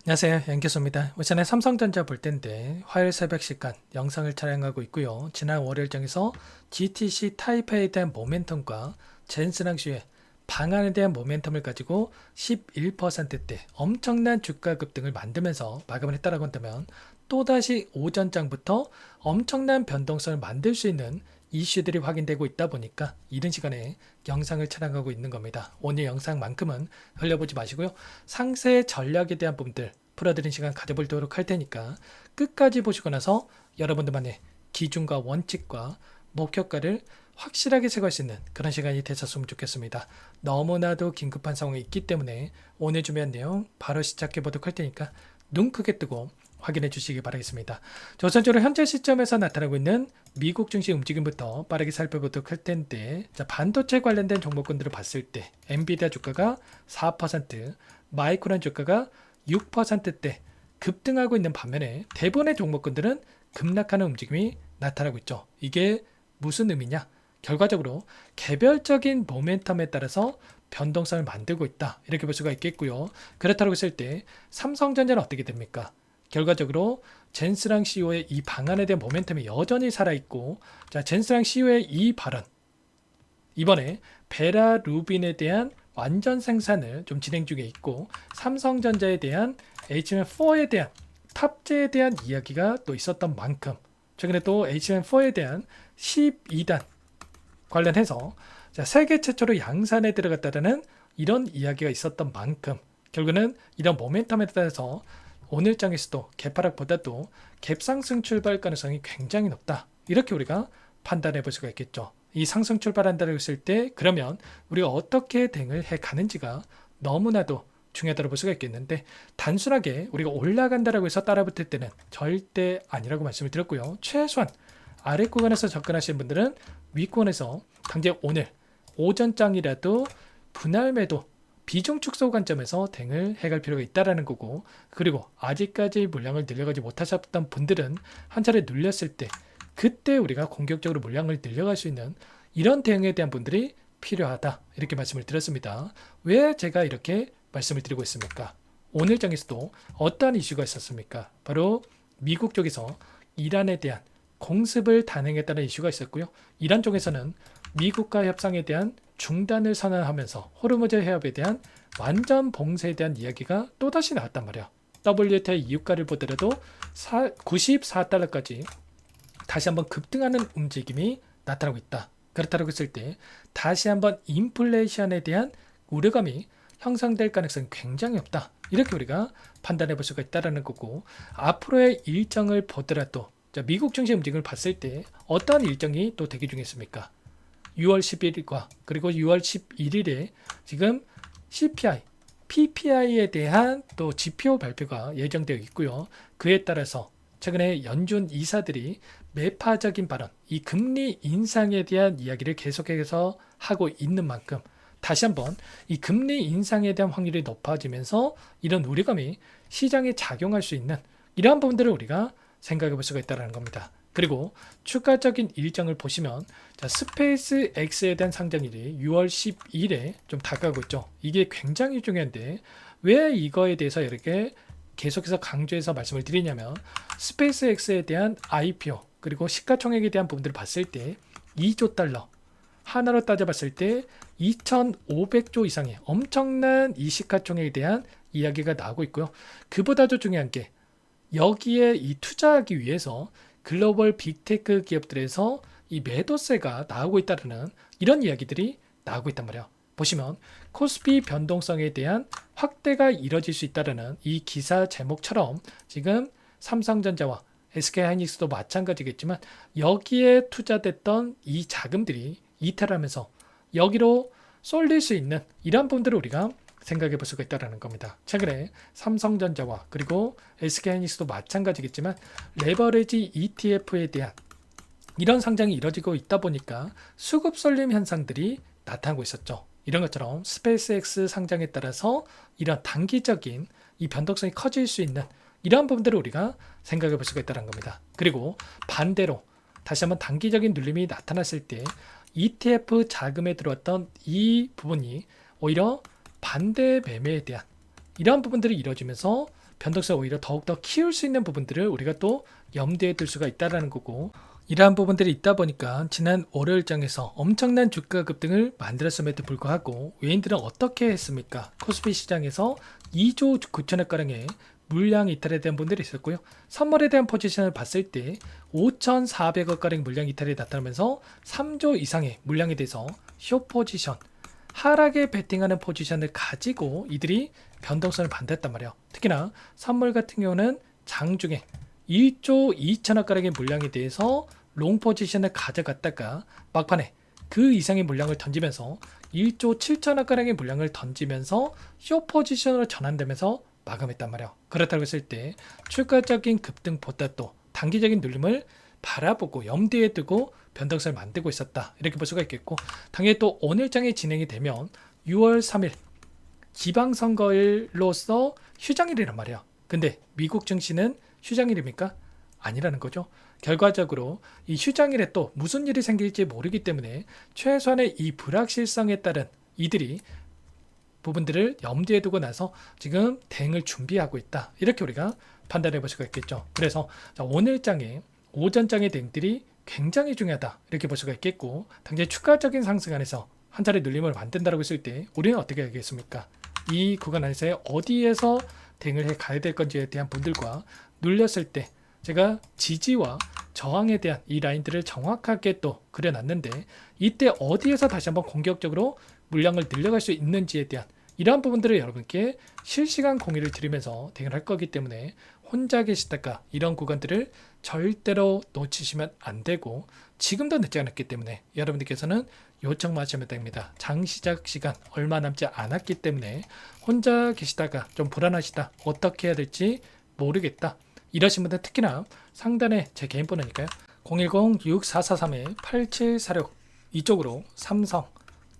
안녕하세요. 연기소입니다. 오전에 삼성전자 볼 텐데 화요일 새벽 시간 영상을 촬영하고 있고요. 지난 월요일장에서 GTC 타이페이에 대한 모멘텀과 젠스랑슈의 방안에 대한 모멘텀을 가지고 11%대 엄청난 주가 급등을 만들면서 마감을 했다라고 한다면 또다시 오전장부터 엄청난 변동성을 만들 수 있는 이슈들이 확인되고 있다 보니까 이른 시간에 영상을 촬영하고 있는 겁니다. 오늘 영상만큼은 흘려보지 마시고요. 상세 전략에 대한 부분들 풀어드린 시간 가져보도록 할 테니까 끝까지 보시고 나서 여러분들만의 기준과 원칙과 목표가를 확실하게 세울 수 있는 그런 시간이 되셨으면 좋겠습니다. 너무나도 긴급한 상황이 있기 때문에 오늘 준비한 내용 바로 시작해 보도록 할 테니까 눈 크게 뜨고 확인해 주시기 바라겠습니다. 우선적으로 현재 시점에서 나타나고 있는 미국 증시 움직임부터 빠르게 살펴보도록 할 텐데, 반도체 관련된 종목군들을 봤을 때 엔비디아 주가가 4%, 마이크론 주가가 6%대 급등하고 있는 반면에 대부분의 종목군들은 급락하는 움직임이 나타나고 있죠. 이게 무슨 의미냐? 결과적으로 개별적인 모멘텀에 따라서 변동성을 만들고 있다, 이렇게 볼 수가 있겠고요. 그렇다고 했을 때 삼성전자는 어떻게 됩니까? 결과적으로 젠스랑 CEO의 이 방안에 대한 모멘텀이 여전히 살아있고, 자, 젠스랑 CEO의 이 발언, 이번에 베라 루빈에 대한 완전 생산을 좀 진행 중에 있고, 삼성전자에 대한 HBM4에 대한 탑재에 대한 이야기가 또 있었던 만큼 최근에 또 HBM4에 대한 12단 관련해서 세계 최초로 양산에 들어갔다는 이런 이야기가 있었던 만큼 결국은 이런 모멘텀에 따라서 오늘 장에서도 개파락보다도 갭상승 출발 가능성이 굉장히 높다, 이렇게 우리가 판단해 볼 수가 있겠죠. 이 상승 출발한다고 했을 때 그러면 우리가 어떻게 대응을 해 가는지가 너무나도 중요하다고 볼 수가 있겠는데, 단순하게 우리가 올라간다라고 해서 따라붙을 때는 절대 아니라고 말씀을 드렸고요. 최소한 아래 구간에서 접근하시는 분들은 윗구간에서 당장 오늘 오전장이라도 분할 매도 비중 축소 관점에서 대응을 해갈 필요가 있다라는 거고, 그리고 아직까지 물량을 늘려가지 못하셨던 분들은 한 차례 눌렸을 때 그때 우리가 공격적으로 물량을 늘려갈 수 있는 이런 대응에 대한 분들이 필요하다, 이렇게 말씀을 드렸습니다. 왜 제가 이렇게 말씀을 드리고 있습니까? 오늘 장에서도 어떠한 이슈가 있었습니까? 바로 미국 쪽에서 이란에 대한 공습을 단행했다는 이슈가 있었고요. 이란 쪽에서는 미국과 협상에 대한 중단을 선언하면서 호르무즈 해협에 대한 완전 봉쇄에 대한 이야기가 또다시 나왔단 말이야. WTI 유가를 보더라도 94달러까지 다시 한번 급등하는 움직임이 나타나고 있다. 그렇다고 했을 때 다시 한번 인플레이션에 대한 우려감이 형성될 가능성이 굉장히 없다, 이렇게 우리가 판단해 볼 수가 있다는 거고, 앞으로의 일정을 보더라도 미국 증시 움직임을 봤을 때 어떠한 일정이 또 대기 중에 있습니까? 6월 10일과 그리고 6월 11일에 지금 CPI, PPI에 대한 또 지표 발표가 예정되어 있고요. 그에 따라서 최근에 연준 이사들이 매파적인 발언, 이 금리 인상에 대한 이야기를 계속해서 하고 있는 만큼 다시 한번 이 금리 인상에 대한 확률이 높아지면서 이런 우려감이 시장에 작용할 수 있는 이러한 부분들을 우리가 생각해 볼 수가 있다는 겁니다. 그리고 추가적인 일정을 보시면, 자, 스페이스 X에 대한 상장일이 6월 10일에 좀 다가오고 있죠. 이게 굉장히 중요한데 왜 이거에 대해서 이렇게 계속해서 강조해서 말씀을 드리냐면, 스페이스 X에 대한 IPO 그리고 시가총액에 대한 부분들을 봤을 때 2조 달러, 하나로 따져봤을 때 2,500조 이상의 엄청난 이 시가총액에 대한 이야기가 나오고 있고요. 그보다도 중요한 게 여기에 이 투자하기 위해서 글로벌 빅테크 기업들에서 이 매도세가 나오고 있다는 이런 이야기들이 나오고 있단 말이에요. 보시면 코스피 변동성에 대한 확대가 이뤄질 수 있다는 이 기사 제목처럼 지금 삼성전자와 SK하이닉스도 마찬가지겠지만 여기에 투자됐던 이 자금들이 이탈하면서 여기로 쏠릴 수 있는 이러한 부분들을 우리가 생각해 볼 수가 있다는 겁니다. 최근에 삼성전자와 그리고 SK하이닉스도 마찬가지겠지만 레버리지 ETF에 대한 이런 상장이 이뤄지고 있다 보니까 수급 쏠림 현상들이 나타나고 있었죠. 이런 것처럼 스페이스X 상장에 따라서 이런 단기적인 이 변동성이 커질 수 있는 이러한 부분들을 우리가 생각해 볼 수가 있다는 겁니다. 그리고 반대로 다시 한번 단기적인 눌림이 나타났을 때 ETF 자금에 들어왔던 이 부분이 오히려 반대 매매에 대한 이러한 부분들이 이루어지면서 변동성을 오히려 더욱더 키울 수 있는 부분들을 우리가 또 염두에 둘 수가 있다는 거고, 이러한 부분들이 있다 보니까 지난 월요일장에서 엄청난 주가 급등을 만들었음에도 불구하고 외인들은 어떻게 했습니까? 코스피 시장에서 2조 9천억가량의 물량 이탈에 대한 분들이 있었고요. 선물에 대한 포지션을 봤을 때 5,400억가량 물량 이탈이 나타나면서 3조 이상의 물량에 대해서 숏 포지션, 하락에 베팅하는 포지션을 가지고 이들이 변동성을 만들었단 말이에요. 특히나 선물 같은 경우는 장중에 1조 2천억가량의 물량에 대해서 롱 포지션을 가져갔다가 막판에 그 이상의 물량을 던지면서 1조 7천억가량의 물량을 던지면서 숏 포지션으로 전환되면서 마감했단 말이에요. 그렇다고 했을 때 추가적인 급등보다 또 단기적인 눌림을 바라보고 염두에 두고 변동성을 만들고 있었다, 이렇게 볼 수가 있겠고, 당연히 또 오늘장이 진행이 되면 6월 3일 지방선거일로서 휴장일이란 말이야. 근데 미국 증시는 휴장일입니까? 아니라는 거죠. 결과적으로 이 휴장일에 또 무슨 일이 생길지 모르기 때문에 최소한의 이 불확실성에 따른 이들이 부분들을 염두에 두고 나서 지금 대응을 준비하고 있다, 이렇게 우리가 판단해 볼 수가 있겠죠. 그래서 오늘장에 오전장의 대응들이 굉장히 중요하다, 이렇게 볼 수가 있겠고, 당장 추가적인 상승 안에서 한 차례 눌림을 만든다고 했을 때 우리는 어떻게 하겠습니까? 이 구간 안에서 어디에서 대응을 해 가야 될 건지에 대한 분들과 눌렸을 때 제가 지지와 저항에 대한 이 라인들을 정확하게 또 그려놨는데, 이때 어디에서 다시 한번 공격적으로 물량을 늘려갈 수 있는지에 대한 이러한 부분들을 여러분께 실시간 공유를 드리면서 대응을 할 거기 때문에 혼자 계시다가 이런 구간들을 절대로 놓치시면 안 되고, 지금도 늦지 않았기 때문에 여러분들께서는 요청만 하시면 됩니다. 장 시작 시간 얼마 남지 않았기 때문에 혼자 계시다가 좀 불안하시다, 어떻게 해야 될지 모르겠다, 이러신 분들 특히나 상단에 제 개인 번호니까요, 010-6443-8746 이쪽으로 삼성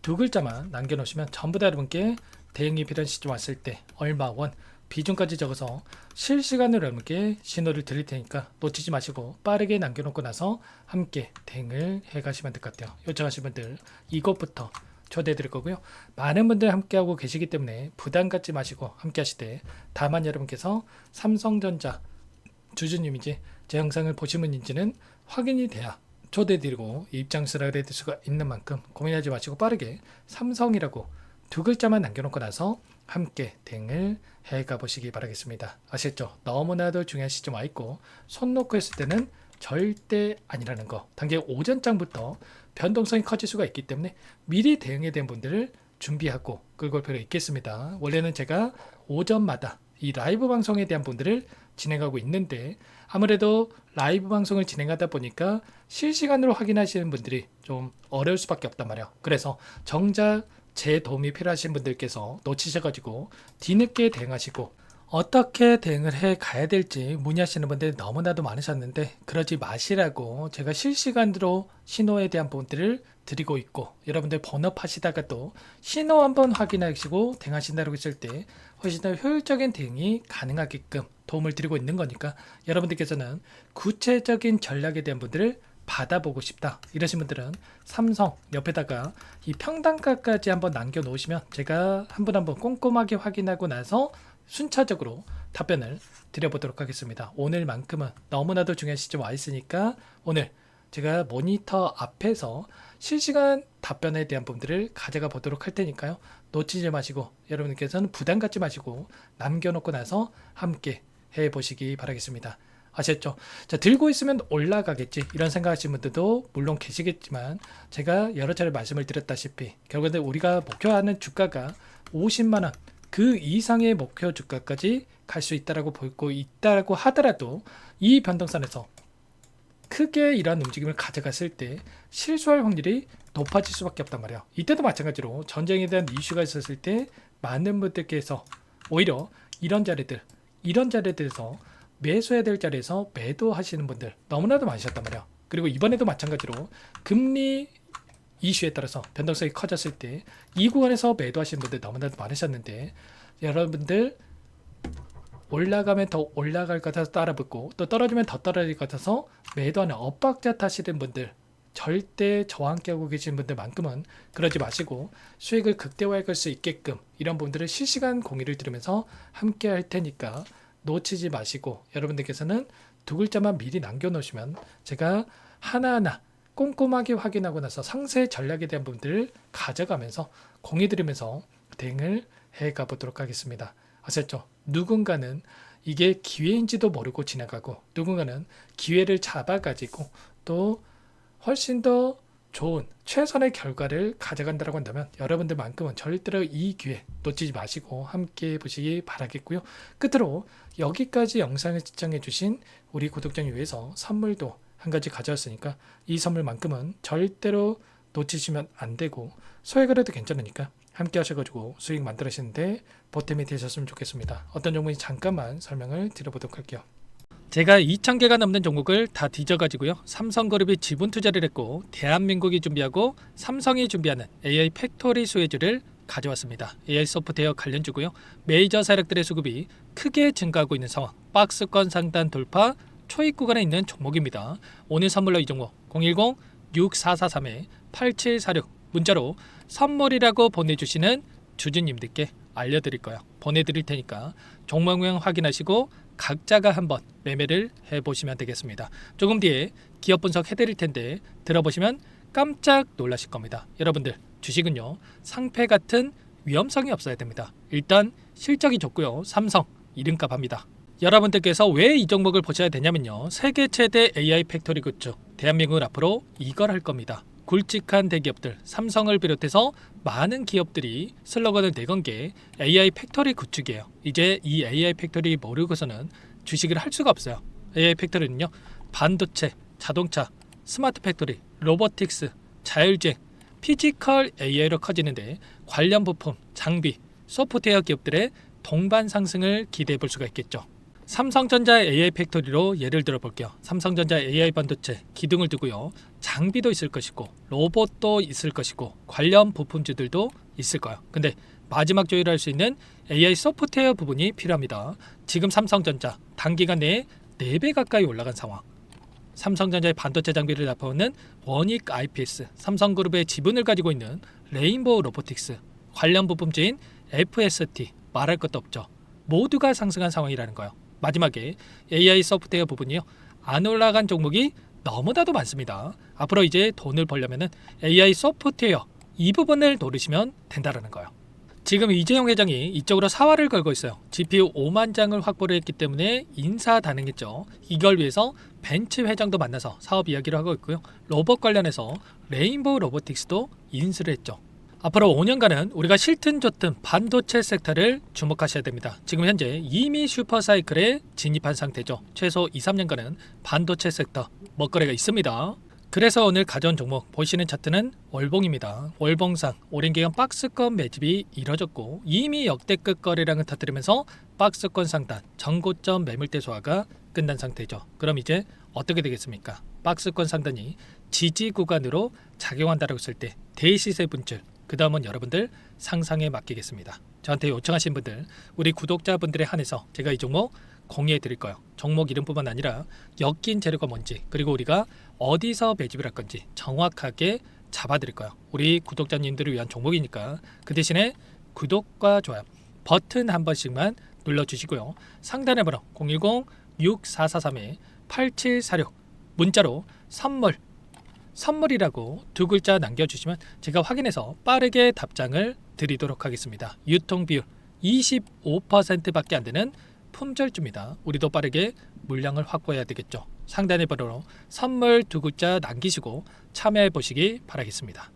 두 글자만 남겨놓으시면 전부 다 여러분께 대응이 필요한 시점 왔을 때 얼마 원 비중까지 적어서 실시간으로 여러분께 신호를 드릴 테니까 놓치지 마시고 빠르게 남겨놓고 나서 함께 대응을 해가시면 될 것 같아요. 요청하신 분들 이것부터 초대해 드릴 거고요. 많은 분들 함께하고 계시기 때문에 부담 갖지 마시고 함께 하실 때, 다만 여러분께서 삼성전자 주주님인지 제 영상을 보신 분인지는 확인이 돼야 초대드리고 입장수라 해드릴 수가 있는 만큼 고민하지 마시고 빠르게 삼성이라고 두 글자만 남겨놓고 나서 함께 대응을 해가 보시기 바라겠습니다. 아셨죠? 너무나도 중요한 시점 와 있고 손 놓고 했을 때는 절대 아니라는 거, 당장 오전장부터 변동성이 커질 수가 있기 때문에 미리 대응에 대한 분들을 준비하고 끌고 올 필요가 있겠습니다. 원래는 제가 오전마다 이 라이브 방송에 대한 분들을 진행하고 있는데, 아무래도 라이브 방송을 진행하다 보니까 실시간으로 확인하시는 분들이 좀 어려울 수밖에 없단 말이에요. 그래서 정작 제 도움이 필요하신 분들께서 놓치셔가지고 뒤늦게 대응하시고 어떻게 대응을 해 가야 될지 문의하시는 분들이 너무나도 많으셨는데, 그러지 마시라고 제가 실시간으로 신호에 대한 부분들을 드리고 있고, 여러분들 번업하시다가 또 신호 한번 확인하시고 대응하신다고 했을 때 훨씬 더 효율적인 대응이 가능하게끔 도움을 드리고 있는 거니까, 여러분들께서는 구체적인 전략에 대한 분들을 받아보고 싶다, 이러신 분들은 삼성 옆에다가 이 평단가까지 한번 남겨 놓으시면 제가 한 분 한 분 꼼꼼하게 확인하고 나서 순차적으로 답변을 드려보도록 하겠습니다. 오늘만큼은 너무나도 중요한 시점 와 있으니까 오늘 제가 모니터 앞에서 실시간 답변에 대한 부분들을 가져가 보도록 할 테니까요. 놓치지 마시고 여러분께서는 부담 갖지 마시고 남겨놓고 나서 함께 해보시기 바라겠습니다. 아셨죠? 자, 들고 있으면 올라가겠지 이런 생각하시는 분들도 물론 계시겠지만, 제가 여러 차례 말씀을 드렸다시피 결국은 우리가 목표하는 주가가 50만원 그 이상의 목표 주가까지 갈 수 있다라고 보고 있다고 하더라도 이 변동선에서 크게 이러한 움직임을 가져갔을 때 실수할 확률이 높아질 수밖에 없단 말이에요. 이때도 마찬가지로 전쟁에 대한 이슈가 있었을 때 많은 분들께서 오히려 이런 자리들에서 매수해야 될 자리에서 매도하시는 분들 너무나도 많으셨단 말이에요. 그리고 이번에도 마찬가지로 금리 이슈에 따라서 변동성이 커졌을 때 이 구간에서 매도하시는 분들 너무나도 많으셨는데, 여러분들 올라가면 더 올라갈 것 같아서 따라 붙고 또 떨어지면 더 떨어질 것 같아서 매도하는 엇박자 타시는 분들, 절대 저와 함께 하고 계시는 분들만큼은 그러지 마시고 수익을 극대화할 수 있게끔 이런 분들을 실시간 공유를 들으면서 함께 할 테니까 놓치지 마시고 여러분들께서는 두 글자만 미리 남겨놓으시면 제가 하나하나 꼼꼼하게 확인하고 나서 상세 전략에 대한 부분들을 가져가면서 공유드리면서 대응을 해가 보도록 하겠습니다. 아셨죠? 누군가는 이게 기회인지도 모르고 지나가고 누군가는 기회를 잡아가지고 또 훨씬 더 좋은 최선의 결과를 가져간다고 한다면 여러분들만큼은 절대로 이 기회 놓치지 마시고 함께 보시기 바라겠고요. 끝으로 여기까지 영상을 시청해 주신 우리 구독자님 위해서 선물도 한 가지 가져왔으니까 이 선물만큼은 절대로 놓치시면 안 되고 소액으로도 괜찮으니까 함께 하셔가지고 수익 만들으시는데 보탬이 되셨으면 좋겠습니다. 어떤 종목인지 잠깐만 설명을 드려보도록 할게요. 제가 2,000개가 넘는 종목을 다 뒤져가지고요. 삼성그룹이 지분 투자를 했고 대한민국이 준비하고 삼성이 준비하는 AI 팩토리 수혜주를 가져왔습니다. AI 소프트웨어 관련주고요. 메이저 세력들의 수급이 크게 증가하고 있는 상황. 박스권 상단 돌파 초입 구간에 있는 종목입니다. 오늘 선물로 이 종목 010-6443-8746 문자로 선물이라고 보내주시는 주주님들께 알려드릴 거예요. 보내드릴 테니까 종목명 확인하시고 각자가 한번 매매를 해보시면 되겠습니다. 조금 뒤에 기업 분석 해드릴 텐데 들어보시면 깜짝 놀라실 겁니다. 여러분들 주식은요 상패 같은 위험성이 없어야 됩니다. 일단 실적이 좋고요. 삼성 이름값 합니다. 여러분들께서 왜 이 종목을 보셔야 되냐면요. 세계 최대 AI 팩토리 굿즈 대한민국은 앞으로 이걸 할 겁니다. 굵직한 대기업들 삼성을 비롯해서 많은 기업들이 슬로건을 내건 게 AI 팩토리 구축이에요. 이제 이 AI 팩토리 모르고서는 주식을 할 수가 없어요. AI 팩토리는요 반도체, 자동차, 스마트 팩토리, 로보틱스, 자율주행, 피지컬 AI로 커지는데 관련 부품, 장비, 소프트웨어 기업들의 동반 상승을 기대해 볼 수가 있겠죠. 삼성전자 AI 팩토리로 예를 들어 볼게요. 삼성전자 AI 반도체 기둥을 두고요. 장비도 있을 것이고 로봇도 있을 것이고 관련 부품주들도 있을 거예요. 근데 마지막 조율할 수 있는 AI 소프트웨어 부분이 필요합니다. 지금 삼성전자 단기간 내에 4배 가까이 올라간 상황. 삼성전자의 반도체 장비를 납품하는 원익 IPS, 삼성그룹의 지분을 가지고 있는 레인보우 로보틱스, 관련 부품주인 FST 말할 것도 없죠. 모두가 상승한 상황이라는 거예요. 마지막에 AI 소프트웨어 부분이요. 안 올라간 종목이 너무나도 많습니다. 앞으로 이제 돈을 벌려면 AI 소프트웨어 이 부분을 노리시면 된다는 거예요. 지금 이재용 회장이 이쪽으로 사활을 걸고 있어요. GPU 5만 장을 확보를 했기 때문에 인사단행했죠. 이걸 위해서 벤츠 회장도 만나서 사업 이야기를 하고 있고요. 로봇 관련해서 레인보우 로보틱스도 인수를 했죠. 앞으로 5년간은 우리가 싫든 좋든 반도체 섹터를 주목하셔야 됩니다. 지금 현재 이미 슈퍼사이클에 진입한 상태죠. 최소 2, 3년간은 반도체 섹터 먹거리가 있습니다. 그래서 오늘 가져온 종목 보시는 차트는 월봉입니다. 월봉상 오랜 기간 박스권 매집이 이뤄졌고 이미 역대급 거래량을 터뜨리면서 박스권 상단 전고점 매물대 소화가 끝난 상태죠. 그럼 이제 어떻게 되겠습니까? 박스권 상단이 지지 구간으로 작용한다고 했을 때 대시세 분출 그 다음은 여러분들 상상에 맡기겠습니다. 저한테 요청하신 분들 우리 구독자분들에 한해서 제가 이 종목 공유해 드릴 거예요. 종목 이름뿐만 아니라 엮인 재료가 뭔지 그리고 우리가 어디서 매집을 할 건지 정확하게 잡아 드릴 거예요. 우리 구독자님들을 위한 종목이니까 그 대신에 구독과 좋아요 버튼 한 번씩만 눌러주시고요. 상단의 번호 010-6443-8746 문자로 선물이라고 두 글자 남겨주시면 제가 확인해서 빠르게 답장을 드리도록 하겠습니다. 유통비율 25%밖에 안 되는 품절주입니다. 우리도 빠르게 물량을 확보해야 되겠죠. 상단의 번호로 선물 두 글자 남기시고 참여해 보시기 바라겠습니다.